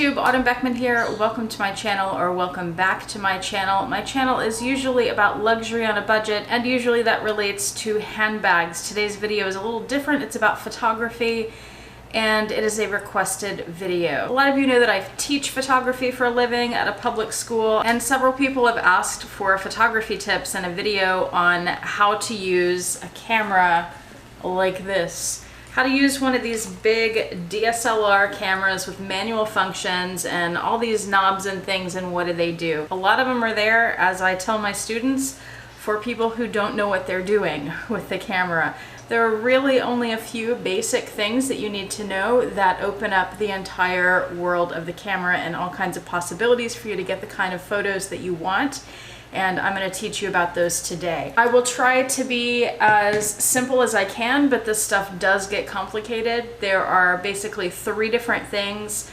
YouTube, Autumn Beckman here. Welcome to my channel, or welcome back to my channel. My channel is usually about luxury on a budget, and usually that relates to handbags. Today's video is a little different. It's about photography, and it is a requested video. A lot of you know that I teach photography for a living at a public school, and several people have asked for photography tips and a video on how to use a camera like this. How to use one of these big DSLR cameras with manual functions and all these knobs and things, and what do they do? A lot of them are there, as I tell my students, for people who don't know what they're doing with the camera. There are really only a few basic things that you need to know that open up the entire world of the camera and all kinds of possibilities for you to get the kind of photos that you want. And I'm going to teach you about those today. I will try to be as simple as I can, but this stuff does get complicated. There are basically three different things: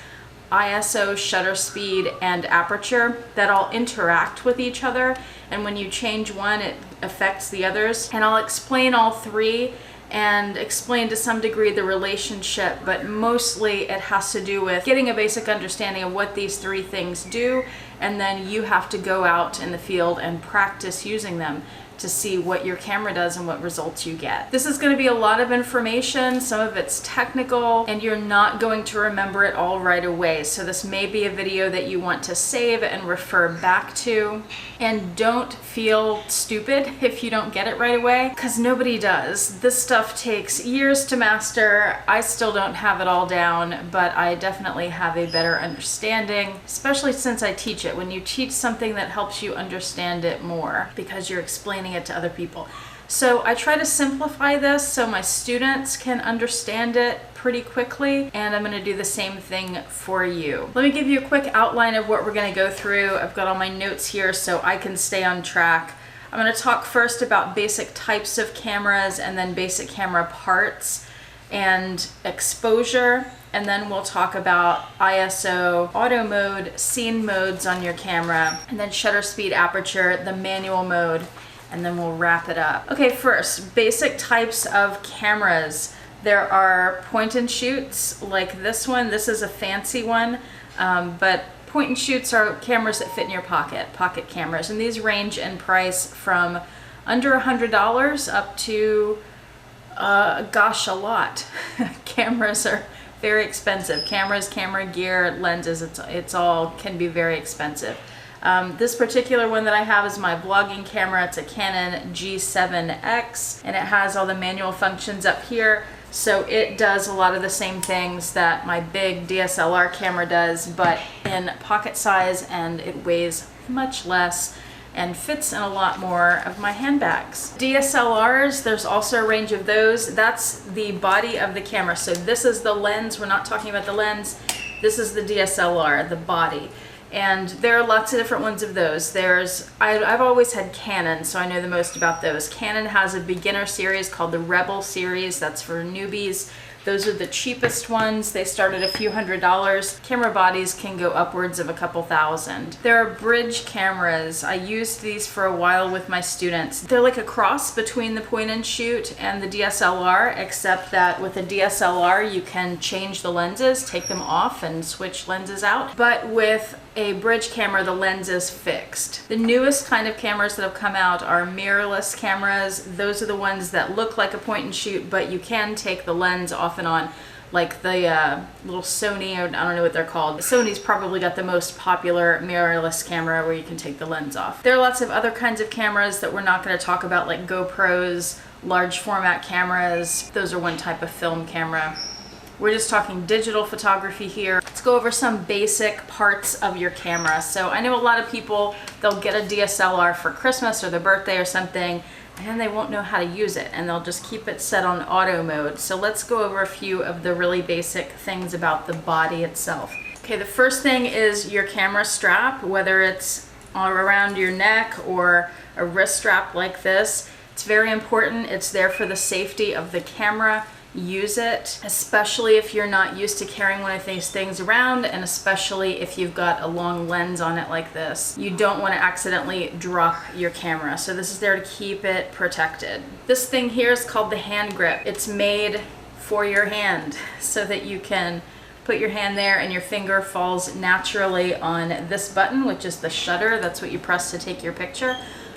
ISO, shutter speed, and aperture, that all interact with each other. And when you change one, it affects the others. And I'll explain all three and explain to some degree the relationship, but mostly it has to do with getting a basic understanding of what these three things do, and then you have to go out in the field and practice using them to see what your camera does and what results you get. This is going to be a lot of information. Some of it's technical, and you're not going to remember it all right away. So this may be a video that you want to save and refer back to. And don't feel stupid if you don't get it right away, because nobody does. This stuff takes years to master. I still don't have it all down, but I definitely have a better understanding, especially since I teach it. When you teach something, that helps you understand it more because you're explaining it to other people. So I try to simplify this so my students can understand it pretty quickly, and I'm going to do the same thing for you. Let me give you a quick outline of what we're going to go through. I've got all my notes here so I can stay on track. I'm going to talk first about basic types of cameras, and then basic camera parts and exposure, and then we'll talk about ISO, auto mode, scene modes on your camera, and then shutter speed, aperture, the manual mode, and then we'll wrap it up. Okay, first, basic types of cameras. There are point and shoots like this one. This is a fancy one, but point and shoots are cameras that fit in your pocket cameras, and these range in price from under $100 up to, gosh, a lot. Cameras are very expensive. Cameras, camera gear, lenses, it's all can be very expensive. This particular one that I have is my vlogging camera. It's a Canon G7X, and it has all the manual functions up here. So it does a lot of the same things that my big DSLR camera does, but in pocket size, and it weighs much less and fits in a lot more of my handbags. DSLRs, there's also a range of those. That's the body of the camera. So this is the lens. We're not talking about the lens. This is the DSLR, the body. And there are lots of different ones of those. I've always had Canon, so I know the most about those. Canon has a beginner series called the Rebel series. That's for newbies. Those are the cheapest ones. They start at a few $100s. Camera bodies can go upwards of a couple thousand. There are bridge cameras. I used these for a while with my students. They're like a cross between the point and shoot and the DSLR, except that with a DSLR you can change the lenses, take them off and switch lenses out. But with a bridge camera, the lens is fixed. The newest kind of cameras that have come out are mirrorless cameras. Those are the ones that look like a point and shoot, but you can take the lens off and on, like the little Sony, or I don't know what they're called. Sony's probably got the most popular mirrorless camera where you can take the lens off. There are lots of other kinds of cameras that we're not going to talk about, like GoPros, large format cameras. Those are one type of film camera. We're just talking digital photography here. Let's go over some basic parts of your camera. So I know a lot of people, they'll get a DSLR for Christmas or their birthday or something, and they won't know how to use it, and they'll just keep it set on auto mode. So let's go over a few of the really basic things about the body itself. Okay, the first thing is your camera strap, whether it's around your neck or a wrist strap like this. It's very important. It's there for the safety of the camera. Use it, especially if you're not used to carrying one of these things around, and especially if you've got a long lens on it like this. You don't want to accidentally drop your camera, so this is there to keep it protected. This thing here is called the hand grip. It's made for your hand so that you can Put your hand there and your finger falls naturally on this button, which is the shutter. That's what you press to take your picture.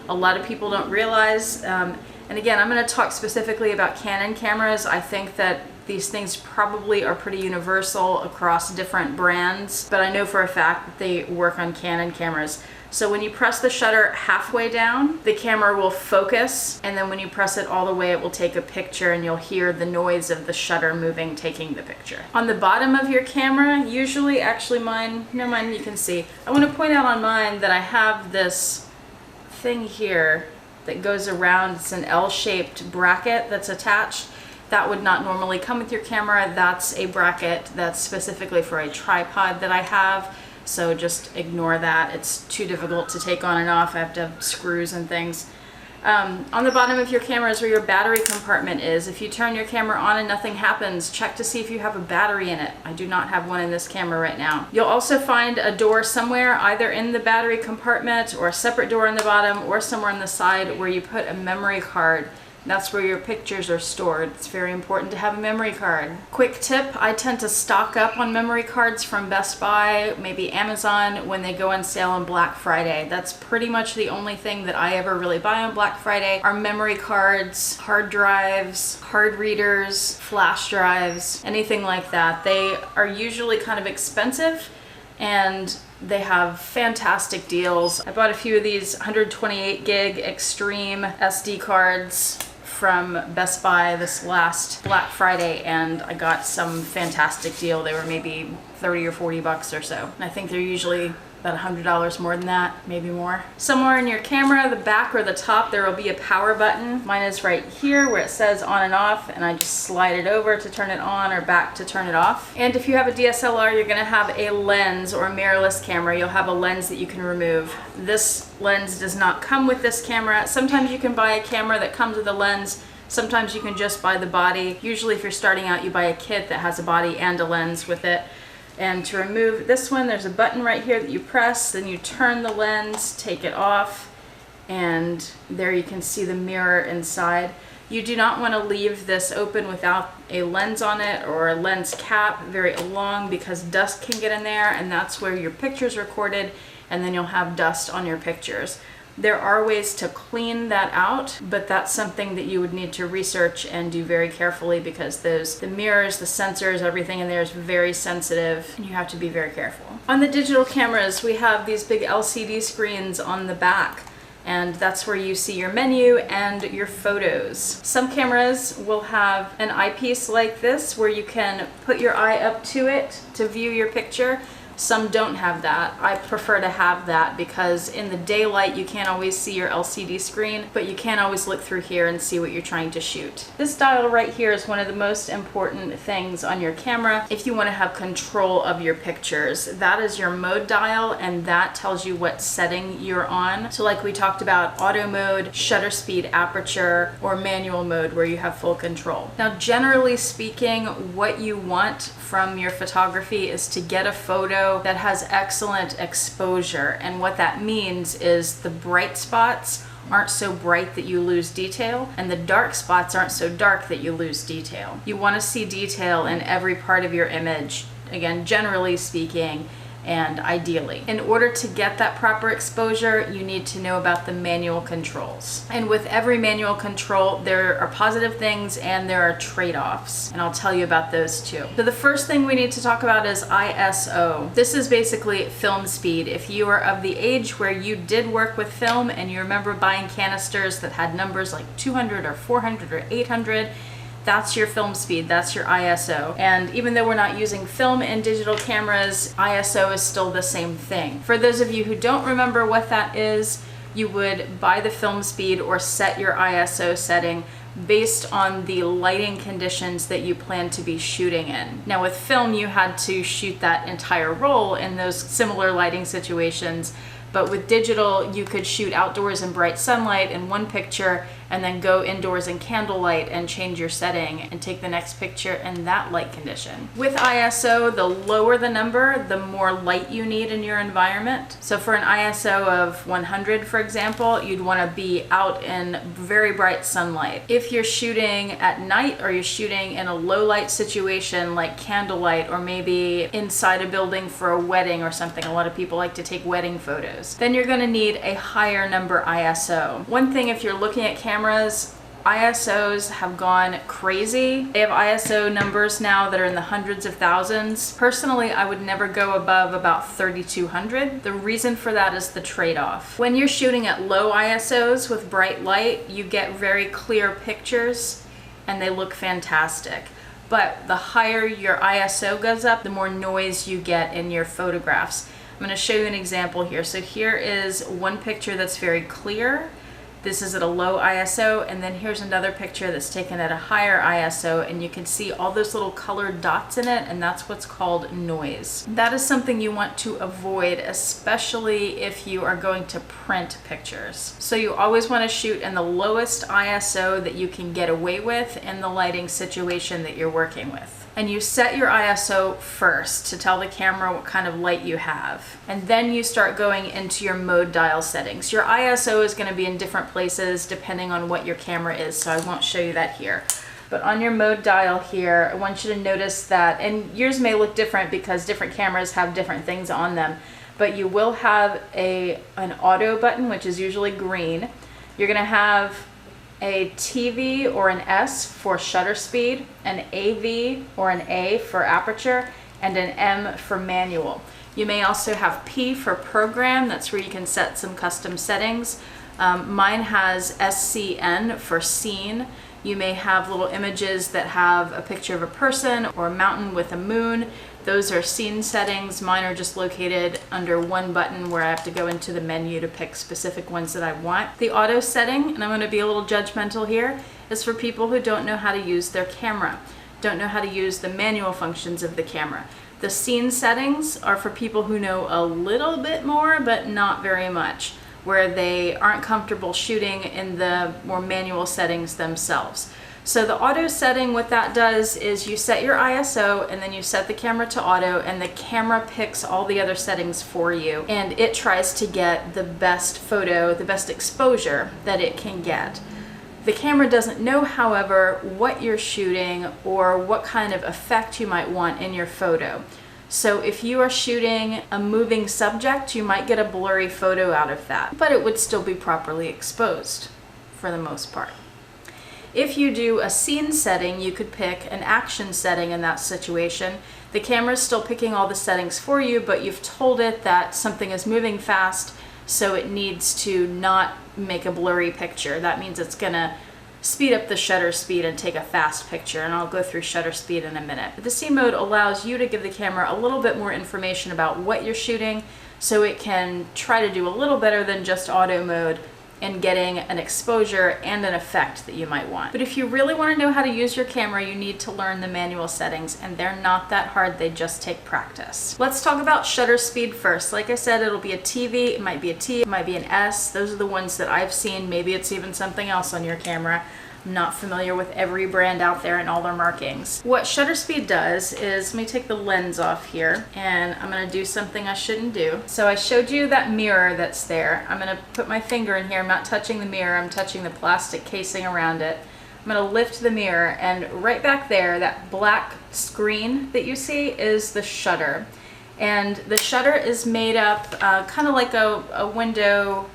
A lot of people don't realize, and again, I'm going to talk specifically about Canon cameras. I think that these things probably are pretty universal across different brands, but I know for a fact that they work on Canon cameras. So when you press the shutter halfway down, the camera will focus, and then when you press it all the way, it will take a picture, and you'll hear the noise of the shutter moving, taking the picture. On the bottom of your camera, usually, actually mine, never mind, you can see. I want to point out on mine that I have this thing here that goes around. It's an L-shaped bracket that's attached. That would not normally come with your camera. That's a bracket that's specifically for a tripod that I have. So just ignore that. It's too difficult to take on and off. I have to have screws and things. On the bottom of your camera is where your battery compartment is. If you turn your camera on and nothing happens, check to see if you have a battery in it. I do not have one in this camera right now. You'll also find a door somewhere, either in the battery compartment or a separate door in the bottom or somewhere on the side where you put a memory card. That's where your pictures are stored. It's very important to have a memory card. Quick tip, I tend to stock up on memory cards from Best Buy, maybe Amazon, when they go on sale on Black Friday. That's pretty much the only thing that I ever really buy on Black Friday are memory cards, hard drives, card readers, flash drives, anything like that. They are usually kind of expensive, and they have fantastic deals. I bought a few of these 128 gig extreme SD cards from Best Buy this last Black Friday, and I got some fantastic deal. They were maybe 30 or 40 bucks or so. And I think they're usually about $100 more than that, maybe more. Somewhere in your camera, the back or the top, there will be a power button. Mine is right here where it says on and off, and I just slide it over to turn it on or back to turn it off. And if you have a DSLR, you're gonna have a lens or a mirrorless camera. You'll have a lens that you can remove. This lens does not come with this camera. Sometimes you can buy a camera that comes with a lens. Sometimes you can just buy the body. Usually if you're starting out, you buy a kit that has a body and a lens with it. And to remove this one, there's a button right here that you press, then you turn the lens, take it off, and there you can see the mirror inside. You do not want to leave this open without a lens on it or a lens cap very long, because dust can get in there, and that's where your picture's recorded, and then you'll have dust on your pictures. There are ways to clean that out, but that's something that you would need to research and do very carefully, because the mirrors, the sensors, everything in there is very sensitive, and you have to be very careful. On the digital cameras, we have these big LCD screens on the back, and that's where you see your menu and your photos. Some cameras will have an eyepiece like this where you can put your eye up to it to view your picture. Some don't have that. I prefer to have that because in the daylight you can't always see your LCD screen, but you can always look through here and see what you're trying to shoot. This dial right here is one of the most important things on your camera if you want to have control of your pictures. That is your mode dial, and that tells you what setting you're on. So like we talked about, auto mode, shutter speed, aperture, or manual mode where you have full control. Now generally speaking, what you want from your photography is to get a photo that has excellent exposure, and what that means is the bright spots aren't so bright that you lose detail, and the dark spots aren't so dark that you lose detail. You want to see detail in every part of your image, again, generally speaking, and ideally. In order to get that proper exposure, you need to know about the manual controls. And with every manual control, there are positive things and there are trade-offs, and I'll tell you about those too. So the first thing we need to talk about is ISO. This is basically film speed. If you are of the age where you did work with film and you remember buying canisters that had numbers like 200 or 400 or 800, that's your film speed, that's your ISO. And even though we're not using film in digital cameras, ISO is still the same thing. For those of you who don't remember what that is, you would buy the film speed or set your ISO setting based on the lighting conditions that you plan to be shooting in. Now with film, you had to shoot that entire roll in those similar lighting situations, but with digital, you could shoot outdoors in bright sunlight in one picture and then go indoors in candlelight and change your setting and take the next picture in that light condition. With ISO, the lower the number, the more light you need in your environment. So for an ISO of 100, for example, you'd want to be out in very bright sunlight. If you're shooting at night or you're shooting in a low light situation like candlelight, or maybe inside a building for a wedding or something, a lot of people like to take wedding photos, then you're going to need a higher number ISO. One thing, if you're looking at cameras, ISOs have gone crazy. They have ISO numbers now that are in the hundreds of thousands. Personally, I would never go above about 3200. The reason for that is the trade-off. When you're shooting at low ISOs with bright light, you get very clear pictures and they look fantastic. But the higher your ISO goes up, the more noise you get in your photographs. I'm going to show you an example here. So here is one picture that's very clear. This is at a low ISO, and then here's another picture that's taken at a higher ISO, and you can see all those little colored dots in it, and that's what's called noise. That is something you want to avoid, especially if you are going to print pictures. So you always want to shoot in the lowest ISO that you can get away with in the lighting situation that you're working with. And you set your ISO first to tell the camera what kind of light you have. And then you start going into your mode dial settings. Your ISO is going to be in different places depending on what your camera is, so I won't show you that here. But on your mode dial here, I want you to notice that, and yours may look different because different cameras have different things on them, but you will have an auto button, which is usually green. You're going to have a TV or an S for shutter speed, an AV or an A for aperture, and an M for manual. You may also have P for program. That's where you can set some custom settings. Mine has SCN for scene. You may have little images that have a picture of a person or a mountain with a moon. Those are scene settings. Mine are just located under one button where I have to go into the menu to pick specific ones that I want. The auto setting, and I'm going to be a little judgmental here, is for people who don't know how to use their camera, don't know how to use the manual functions of the camera. The scene settings are for people who know a little bit more, but not very much, where they aren't comfortable shooting in the more manual settings themselves. So the auto setting, what that does is you set your ISO and then you set the camera to auto, and the camera picks all the other settings for you, and it tries to get the best photo, the best exposure that it can get. The camera doesn't know, however, what you're shooting or what kind of effect you might want in your photo. So if you are shooting a moving subject, you might get a blurry photo out of that, but it would still be properly exposed for the most part. If you do a scene setting, you could pick an action setting in that situation. The camera's still picking all the settings for you, but you've told it that something is moving fast, so it needs to not make a blurry picture. That means it's gonna speed up the shutter speed and take a fast picture, and I'll go through shutter speed in a minute. But the scene mode allows you to give the camera a little bit more information about what you're shooting, so it can try to do a little better than just auto mode in getting an exposure and an effect that you might want. But if you really want to know how to use your camera, you need to learn the manual settings, and they're not that hard, they just take practice. Let's talk about shutter speed first. Like I said, it'll be a TV, it might be a T, it might be an S. Those are the ones that I've seen. Maybe it's even something else on your camera. I'm not familiar with every brand out there and all their markings. What shutter speed does is, let me take the lens off here, and I'm gonna do something I shouldn't do. So I showed you that mirror that's there. I'm gonna put my finger in here. I'm not touching the mirror, I'm touching the plastic casing around it. I'm gonna lift the mirror, and right back there, that black screen that you see is the shutter. And the shutter is made up kind of like a window,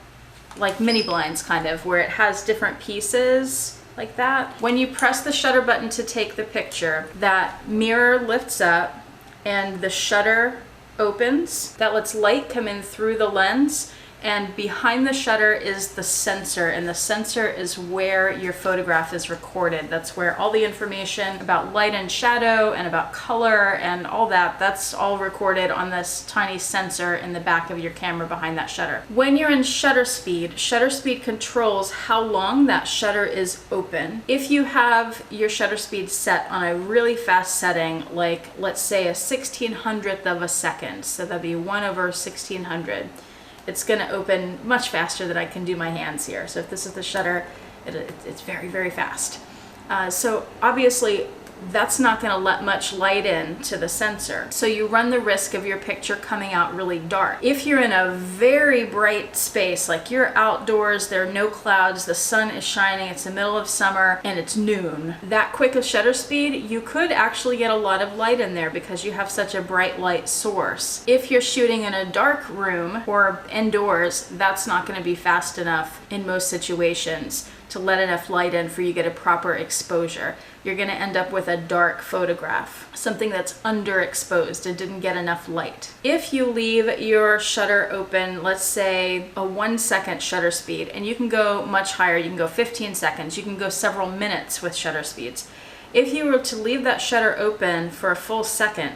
like mini blinds kind of, where it has different pieces like that. When you press the shutter button to take the picture, that mirror lifts up and the shutter opens. That lets light come in through the lens, and behind the shutter is the sensor, and the sensor is where your photograph is recorded. That's where all the information about light and shadow and about color and all that, that's all recorded on this tiny sensor in the back of your camera behind that shutter. When you're in shutter speed controls how long that shutter is open. If you have your shutter speed set on a really fast setting, like let's say a 1/1600th of a second, so that'd be 1/1600, it's going to open much faster than I can do my hands here. So if this is the shutter, It's very, very fast. So obviously that's not going to let much light in to the sensor. So you run the risk of your picture coming out really dark. If you're in a very bright space, like you're outdoors, there are no clouds, the sun is shining, it's the middle of summer, and it's noon, that quick of shutter speed, you could actually get a lot of light in there because you have such a bright light source. If you're shooting in a dark room or indoors, that's not going to be fast enough in most situations to let enough light in for you to get a proper exposure. You're going to end up with a dark photograph, something that's underexposed and didn't get enough light. If you leave your shutter open, let's say a 1 second shutter speed, and you can go much higher, you can go 15 seconds, you can go several minutes with shutter speeds. If you were to leave that shutter open for a full second,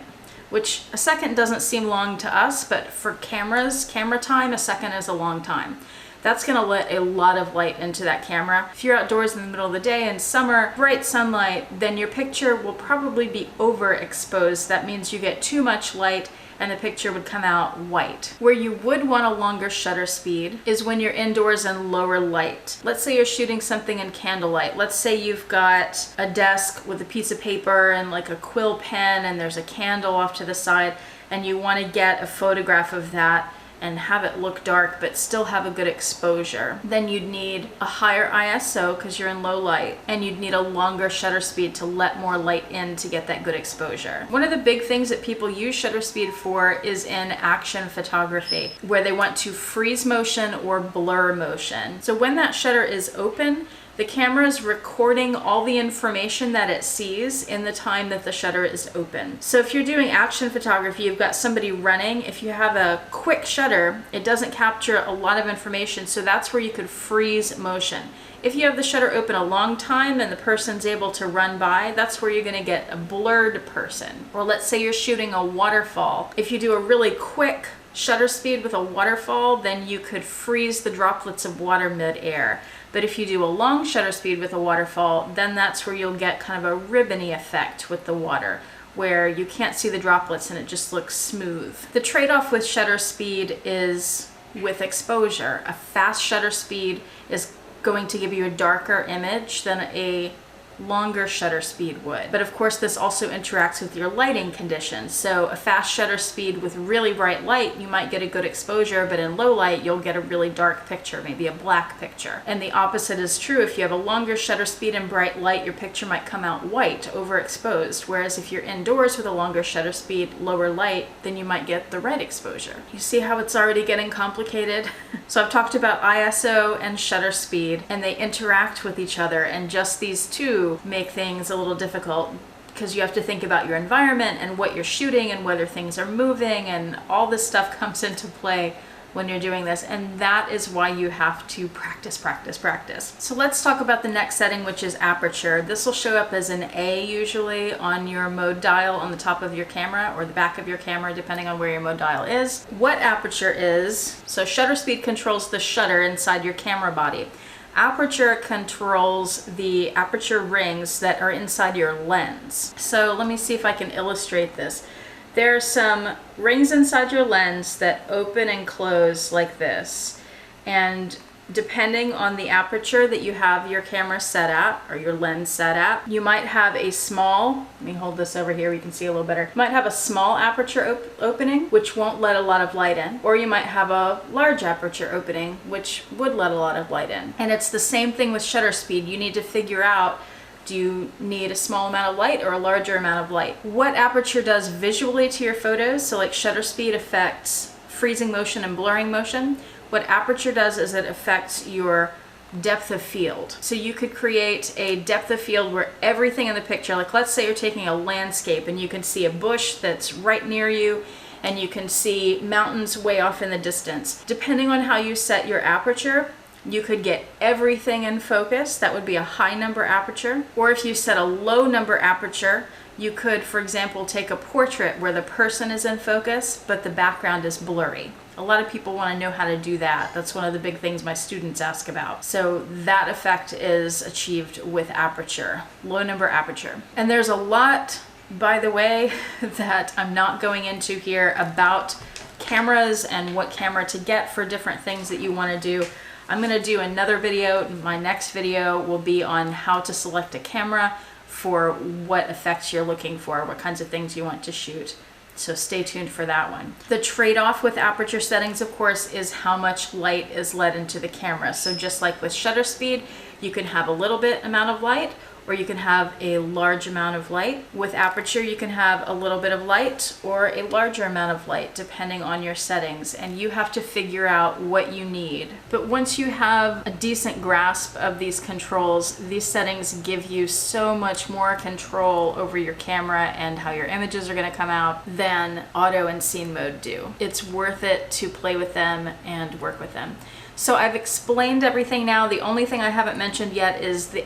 which a second doesn't seem long to us, but for cameras, camera time, a second is a long time. That's going to let a lot of light into that camera. If you're outdoors in the middle of the day in summer, bright sunlight, then your picture will probably be overexposed. That means you get too much light and the picture would come out white. Where you would want a longer shutter speed is when you're indoors in lower light. Let's say you're shooting something in candlelight. Let's say you've got a desk with a piece of paper and like a quill pen and there's a candle off to the side, and you want to get a photograph of that and have it look dark but still have a good exposure. Then you'd need a higher ISO because you're in low light, and you'd need a longer shutter speed to let more light in to get that good exposure. One of the big things that people use shutter speed for is in action photography, where they want to freeze motion or blur motion. So when that shutter is open, the camera is recording all the information that it sees in the time that the shutter is open. So if you're doing action photography, you've got somebody running, if you have a quick shutter, it doesn't capture a lot of information, so that's where you could freeze motion. If you have the shutter open a long time and the person's able to run by, that's where you're going to get a blurred person. Or let's say you're shooting a waterfall. If you do a really quick shutter speed with a waterfall, then you could freeze the droplets of water mid-air. But if you do a long shutter speed with a waterfall, then that's where you'll get kind of a ribbony effect with the water, where you can't see the droplets and it just looks smooth. The trade-off with shutter speed is with exposure. A fast shutter speed is going to give you a darker image than a longer shutter speed would. But of course this also interacts with your lighting conditions. So a fast shutter speed with really bright light, you might get a good exposure, but in low light you'll get a really dark picture, maybe a black picture. And the opposite is true. If you have a longer shutter speed and bright light, your picture might come out white, overexposed. Whereas if you're indoors with a longer shutter speed, lower light, then you might get the right exposure. You see how it's already getting complicated? So I've talked about ISO and shutter speed, and they interact with each other, and just these two make things a little difficult because you have to think about your environment and what you're shooting and whether things are moving, and all this stuff comes into play when you're doing this, and that is why you have to practice, practice, practice. So let's talk about the next setting, which is aperture. This will show up as an A usually on your mode dial on the top of your camera or the back of your camera, depending on where your mode dial is. What aperture is, so shutter speed controls the shutter inside your camera body. Aperture controls the aperture rings that are inside your lens. So let me see if I can illustrate this. There are some rings inside your lens that open and close like this. And depending on the aperture that you have your camera set at, or your lens set at, you might have a small, let me hold this over here, we can see a little better. You might have a small aperture opening, which won't let a lot of light in, or you might have a large aperture opening, which would let a lot of light in. And it's the same thing with shutter speed. You need to figure out, do you need a small amount of light or a larger amount of light? What aperture does visually to your photos, so like shutter speed affects freezing motion and blurring motion. What aperture does is it affects your depth of field. So you could create a depth of field where everything in the picture, like let's say you're taking a landscape and you can see a bush that's right near you, and you can see mountains way off in the distance. Depending on how you set your aperture, you could get everything in focus. That would be a high number aperture. Or if you set a low number aperture, you could, for example, take a portrait where the person is in focus, but the background is blurry. A lot of people want to know how to do that. That's one of the big things my students ask about. So that effect is achieved with aperture, low number aperture. And there's a lot, by the way, that I'm not going into here about cameras and what camera to get for different things that you want to do. I'm gonna do another video. My next video will be on how to select a camera for what effects you're looking for, what kinds of things you want to shoot. So stay tuned for that one. The trade-off with aperture settings, of course, is how much light is let into the camera. So just like with shutter speed, you can have a little bit amount of light, or you can have a large amount of light. With aperture, you can have a little bit of light or a larger amount of light, depending on your settings, and you have to figure out what you need. But once you have a decent grasp of these controls, these settings give you so much more control over your camera and how your images are gonna come out than auto and scene mode do. It's worth it to play with them and work with them. So I've explained everything now. The only thing I haven't mentioned yet is the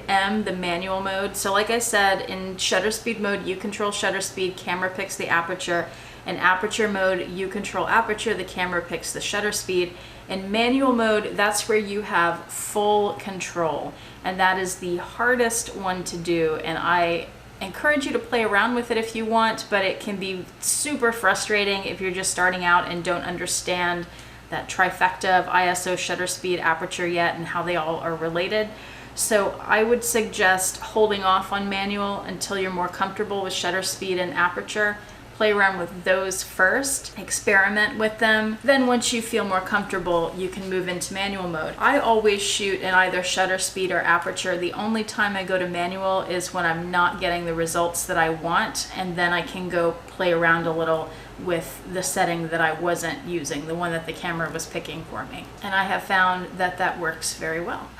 manual mode. So like I said, in shutter speed mode, you control shutter speed, camera picks the aperture. In aperture mode, you control aperture, the camera picks the shutter speed. In manual mode, that's where you have full control. And that is the hardest one to do. And I encourage you to play around with it if you want, but it can be super frustrating if you're just starting out and don't understand that trifecta of ISO, shutter speed, aperture yet, and how they all are related. So I would suggest holding off on manual until you're more comfortable with shutter speed and aperture. Play around with those first, experiment with them. Then once you feel more comfortable, you can move into manual mode. I always shoot in either shutter speed or aperture. The only time I go to manual is when I'm not getting the results that I want, and then I can go play around a little with the setting that I wasn't using, the one that the camera was picking for me. And I have found that that works very well.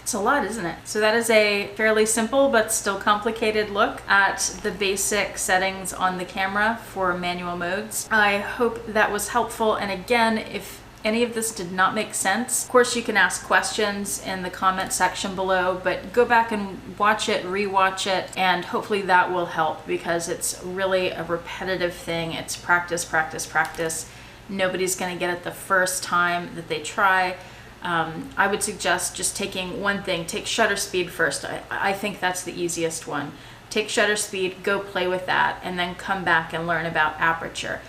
It's a lot, isn't it? So that is a fairly simple but still complicated look at the basic settings on the camera for manual modes. I hope that was helpful. And again, if any of this did not make sense, of course you can ask questions in the comment section below, but go back and watch it, rewatch it, and hopefully that will help, because it's really a repetitive thing. It's practice, practice, practice. Nobody's gonna get it the first time that they try. I would suggest just taking one thing. Take shutter speed first. I think that's the easiest one. Take shutter speed, go play with that, and then come back and learn about aperture.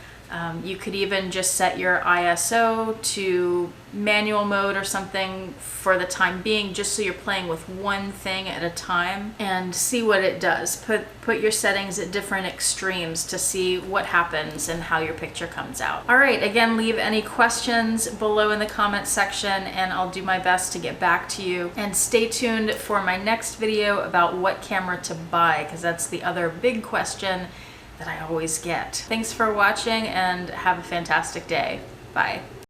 You could even just set your ISO to manual mode or something for the time being, just so you're playing with one thing at a time, and see what it does. Put your settings at different extremes to see what happens and how your picture comes out. All right, again, leave any questions below in the comment section and I'll do my best to get back to you. And stay tuned for my next video about what camera to buy, because that's the other big question that I always get. Thanks for watching and have a fantastic day. Bye.